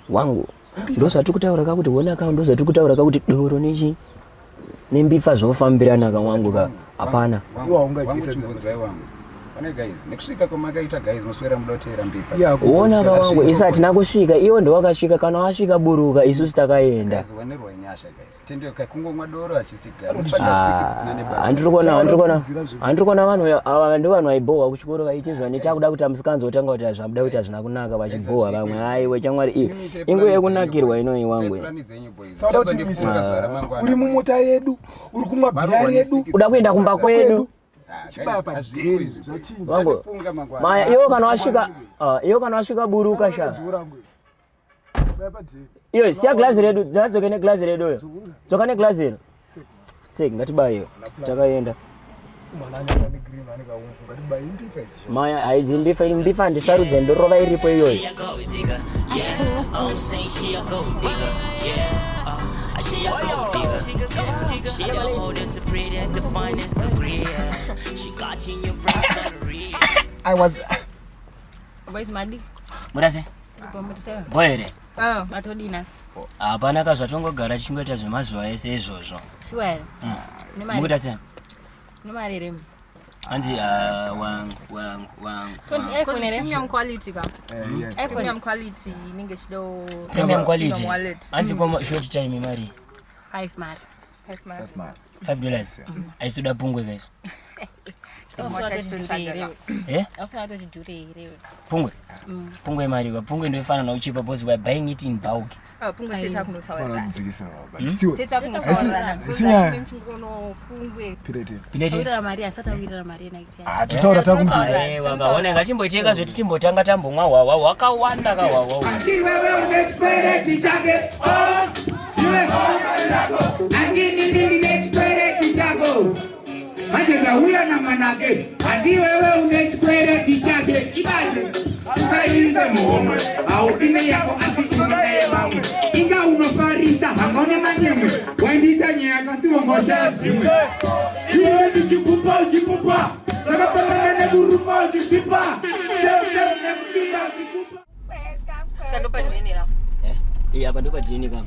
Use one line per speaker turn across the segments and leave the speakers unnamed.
wangu ndosati kutaura kakuti wona ka ndosati kutaura kakuti doro nechi nembifa zvofambirana kawangu ka hapana
iwa ungachiisa wangu pane guys nekusvika kwamakaita guys muswera mudotera mbipa
wona kawangu isati nakusvika iwo ndo wakasvika kana wasvika buruka isusu takaenda
guys wanerwa nyasha guys tende kakungomwa doro achisigara
andirikona vanhu ava ndo vanhu vaibohwa kuchikoro vaitizva netakuda kuti amusikanzotanga kuti zvamuda kuti hazvina kunaka vachibohwa vamwe aiwe chamwari ingo yekunakirwa inoi wangu
uri mumota yedu uri kumwa bhira yedu
uda kuenda kumba kwedu wangu maya iyo kana wasvika buruka sha iyo siya glazi redu dzadzoke neglazi redu yo dzoka neglazi iro tseki ngatibayo takaenda maya haidzi mbifa ndisarudza ndorova iripo iyoyo
She the oldest, the prettiest, the finest, the great. She got in your brain.
I was.
Where's Madi?
Murase? Boyere.
Oh, matodinas.
Hapana kazvatongogara chingota zvemazuva ese izvozvo.
Sure.
Mukuita sei?
Nomarere.
Anzi wangu.
Premium quality ka.
Premium quality ninge chido.
Premium quality. Anzi kwa short time mari.
5 mar.
$5. Aisuda pungwe guys. Pungwe? Pungwe mari kwa pungwe ndio ifana na uchipa because we are buying it in bulk.
Pungwe seta kunotaura.
Seta
kunotaura.
Isinya.
Pungwe.
Pilete.
Wira mari asata wira mari naiti.
Tutaura takumbuka.
Wakaona ngatimboiteka zvoti timbotanga tambomwa wawa wakawanda ka wawa.
Wewe unexpire tichake. Manje huyo na manake ati wewe unexpire tichake ibaje usaize muomwe au ine yako asikunaye wangu inga unofarisa hakone manyemwe wandita nyaka siwo ngosha zimwe iwe nichikupa uchikupa sakapana na burupa uchipa sasa nemkia uchikupa
Kando pa jini ra.
Apa ndo pa jini kama.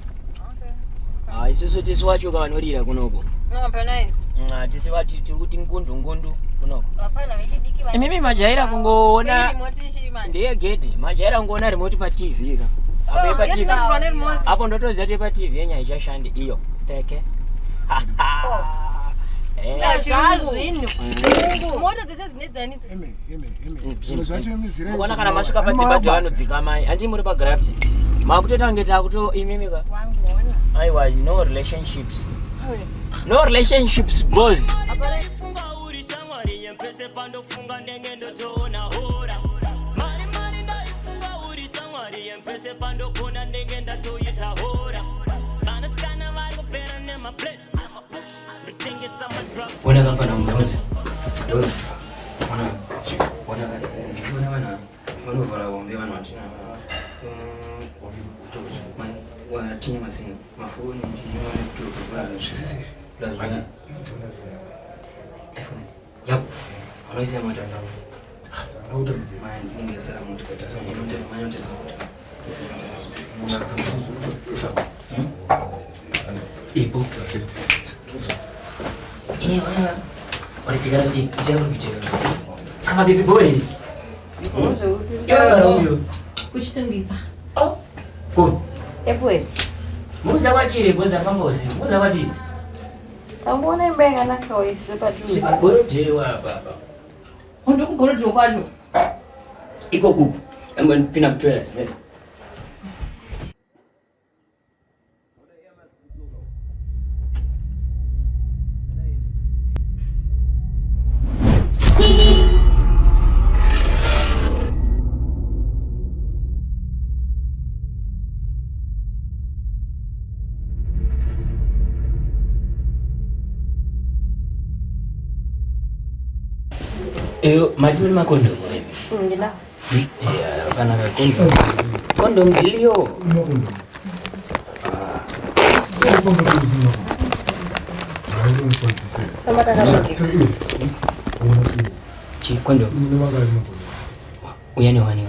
Isusu tisi wacho kawanorira kunoko.
No, nice.
Tisi wati tiri kuti ngundu kunoko.
Hapana vechidiki vana.
Mimi majaira kungoona.
Remote shimani.
Ndiye gate. Majaira kungoona remote pa TV ka. Apa pa TV. Hapo ndo toziya pa TV yenya ichashandi iyo. Teke.
Moto dzese dzinedzanidzi.
Mwana kana masvika padzimba dzavanodzika mai handi muri pagraft makutotange takuto imimika aiwa no relationships goes
Funga uri shamwari yempese pando kufunga ndenge ndotoona hora. Mari ndaifunga uri shamwari yempese pando kona ndenge ndatoita hora. Kana skana vari kupera nema place. Ndotengesa madrugs.
Wona kapana mudzi. Wana vanovhara hombe vanhu vatina watinye masini mafoni iPhone yep anoisiya mota ningesera moto ipo ini wana walipigana kucheka sama baby boy
kuchitungisa.
Oh, good.
Epwe.
Muza kwatire goza pambosi. Muza kwatire.
Tambona imbenga nakawaisha padhuze.
Borodheri wapa.
Unduku borodheri kwacho.
Iko kuku. I'm going to pin up 12. Mati muli makondomu wewe?
Ndina.
Hapana kondomu. Kondomu dilio. Chi kondomu. Uyani wani.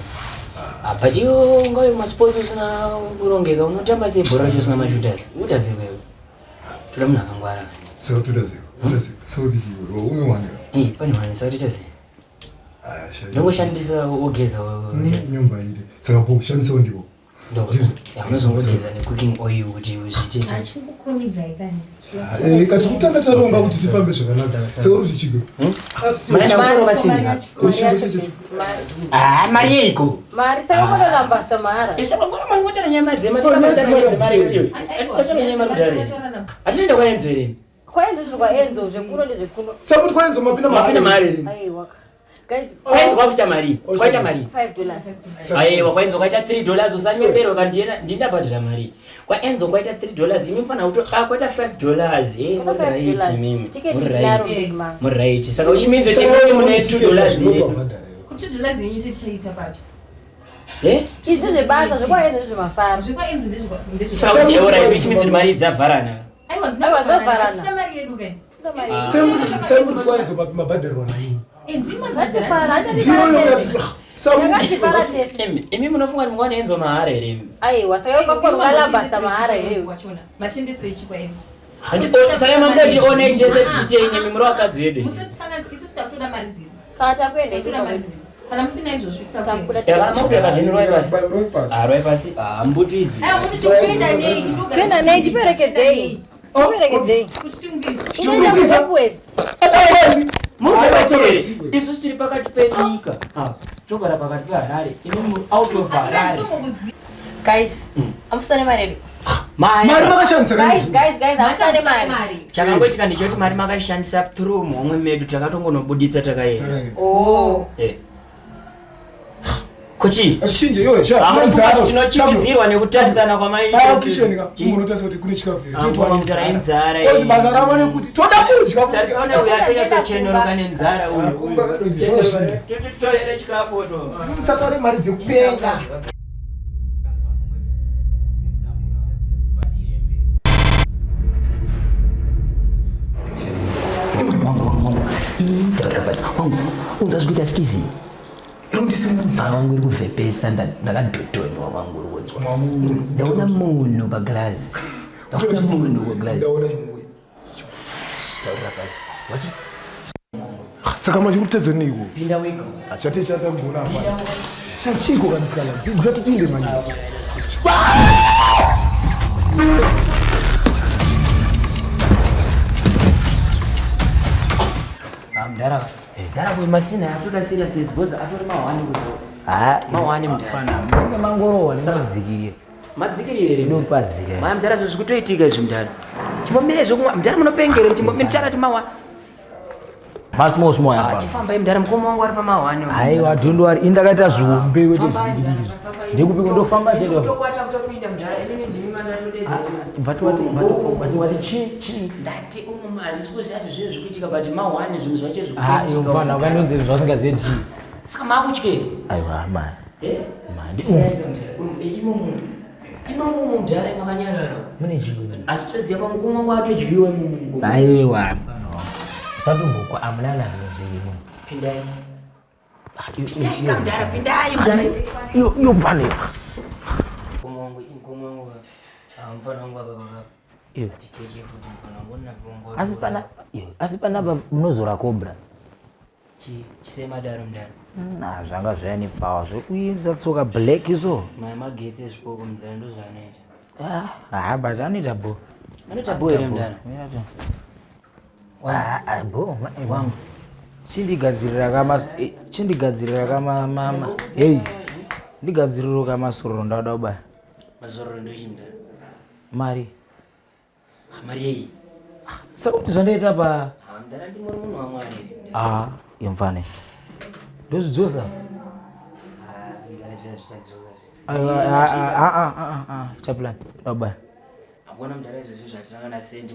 Apachiyo ngoyo masports usina kurongeka unotamba sei bhora racho usina mashooters. Utazikwe. Toda munhu akangwara.
Saka tutazikwe. Saka kuti umwe wanga.
Pane mwana saka tutazikwe. Ndongoshandisa ogeza
nyumba ide. Saka kushandisa ndiwo.
Unozongogeza necooking oil kuti uzvite.
Achikukurumidza ikani.
Kati kutanga taronga kuti tifambe zvakanaka. Saka uri chichigwe.
Mwana kutoronga simba. Mari yeiko.
Mari saka kutoka basta mahara.
Saka ngora mari wotara nyama dzema takabata nyama dzemari iyo. Atichotara nyama mudhari. Atinoenda kwa Enzo here.
Kwa Enzo zvekwa Enzo zvekuno nezvekuno.
Saka kuti kwa Enzo mapinda
mari.
Aiwa. Guys,
kwaenzo kwakuita mari. Kwaita mari.
$5.
Aiwa kwaenzo kwaita $3 usanyepero kandi ndinabhadhira mari. Kwa Enzo kwaita $3 imi mfana uto kwaita $5 muright mimi. Muright. Saka uchiminzo chekoni mune $2
Kuti $2 yenyu tichaita papi?
Izvi zvebasa zvekwa Enzo zvemafara.
Zvekwa Enzo ndezvekwa.
Saka uchiora ichi mari dzavharana.
Aiwa dzavharana. Tuna mari yedu guys.
Sempre kwa Enzo mabhadhirwa naini.
Imi munofunga kuti mwana Enzo mahara here?
Aiwa, saka ukafunga lambasta mahara here.
Matendetse ichikwa Enzo.
Saka mamudati one chese tichitenye mimuro wakadzi wedu.
Musatipanga isusu takutoda mari dziri.
Kana takuenda
Takutoda mari dziri. Kana musina izvozvo isitakuenda.
Kana makuda katini roi pasi. Roi pasi. Mbutidzi.
Muti tikuenda nei?
Kuenda nei tiperekedzei. Tiperekedzei.
Kuchitungisa.
Musabatire. Isu tiri pakati penyika. Togara pakati peHarare. Imi out of Harare.
Guys, amusane mari.
Mari
makashandisa
Guys, amusane mari.
Chakangoitika ndichoti mari makashandisa through momwe medu takatongonobuditsa takaenda. Kochi.
Achinje yoyo
tinochimidzirwa nekutarisana kwamaita.
Kishenika unotarisa kuti kune chikafu.
Totwara inzara.
Kozi basa ravo nekuti toda kudya.
Tarisana uyatonya tocheneroka nenzara uyu. Tototorere chikafu to.
Musatore mari dzekupenga.
Unzazvikuita skizi. Mfana wangu uri kuvhepesa ndakadhotonywa wangu uri kunzwa. Ndaona munhu pagirazi. Ndaona munhu pagirazi.
Saka manje kutedze niko.
Pinda wiko.
Achate chakagona hapa. Chiko kanisikana. Dzatipinde manje.
Amdara. Dara kwa masina atoda serious boss atori mawani kuzo. Mawani mdara.
Mwana mangoro wali madzikirie.
Madzikirire
ndo pazike.
Mdara zvikutoitika izvi mdara. Chimbomire zvokumwa mdara munopengere chimbomire chara timawa.
Masmo small hapa.
Chifamba mdara mkomo wangu ari pamawani.
Aiwa dhindo ari indakaita zviumbe wete zvidikizvo. Ndikupika ndofamba tete.
Tokwata kutopinda mdara inini ndimi mandatodedza.
Bati wati chi.
Ndati handisikuziva kuti zvinhu zvikuitika but mawani zvinhu zvacho zvikutoitika.
Mfana ukanonzi zvasingazivi chi.
Saka makutyere.
Aiwa ma. Mandi.
Imomo mdara makanyarara.
Mune chigwe.
Achitoziva pamukomo wangu atodyiwe mumungu.
Aiwa. Sadumbukwa amulala nezvimo.
Pindai.
Pindai
mdara, pindai mdara.
Iyo mfana.
Mkomo wangu mfana wangu apa.
Iyo.
Tikeje futi mfana wangu na bongo.
Asipana apa munozora cobra.
Chisema daro mdara.
Zvanga zvayani pawa zvokuisa tsoka black izo.
Magetsi ezvipoko mdara ndo zvanoita.
But anoita bo.
Anoita bo here mdara.
Bo wangu. Chindigadzirira kama mama. Hey. Ndigadziriro kama sororo ndauda kubaya.
Mazororo ndochi mdara.
Mari.
Mari yei.
Saka kuti zvandaita pa.
Mdara ndimuri munhu waMwari.
Yomfane. Ndozvidzosa. Chaplain. Ndauda.
Akuna mdara izvozvo zvatirangana sendi.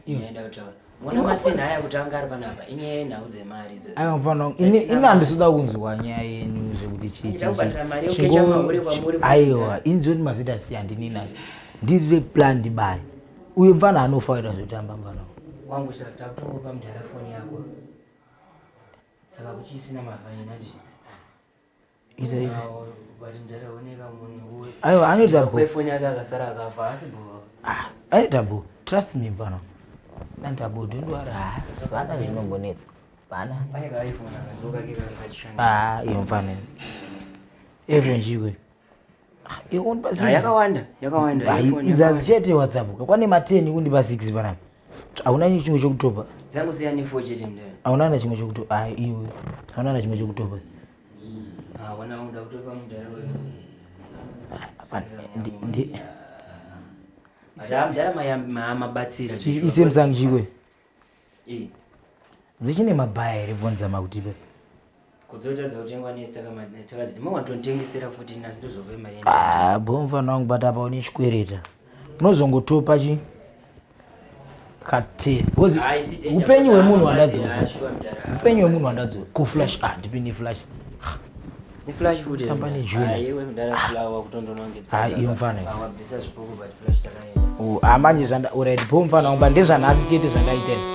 Inoenda kutaura. Mwana masina haya kuti anga ari panapa. Inyaya nhau dzemari idzodzo.
Aiwa mfana. Ini handisoda kunzwa nyaya yenyu zvekuti chii.
Chakubatira mari yokecha mauri kwamuri.
Aiwa, inzoni mazita si handini nacho. Ndiri plan ndibaye. Uye mfana anofaira zvotamba mfana.
Wangu saka takutongopa mdara foni yako. Saka kuchisina mavhani nati.
ita ita
But ndaraoneka munhu
ayo anoita
kwefoni yake akasara akafa asi bo
anoita bo trust me bana nanda bo ndwara bana zvinongonetsa bana
aika iPhone akandoka kika akachishandisa
iyo mfanene even jiwe ion basi
yakawanda
idza chete WhatsApp kwane ma 10 kundipa 6 bana auna chimwe chokutopa
zangu siya ni 4 chete mndani
auna na chimwe chokutopa iwe auna na chimwe chokutopa
wana unda kutopa mndani
ndi
ndara mabatsira
isemsang jiwe dzichine mabhaya ere bvonza makutipe
kudzotadza kutengwa nestakaziti mawatotengesera futi nazi ndozove mari
bomfana wangu bata apa une chikwereta unozongotopa chi kateni because upenyu hwemunhu hwandadzosa upenyu hwemunhu hwandadzosa kuflash ndipinde flash
ni flash futi
tamba nejula
iwe mdara flower kutondonongedza
iyo mfana
awabvisa zvipuku but flash takaenda
manje alright bomfana wangu ndezvanhasi chete zvandaita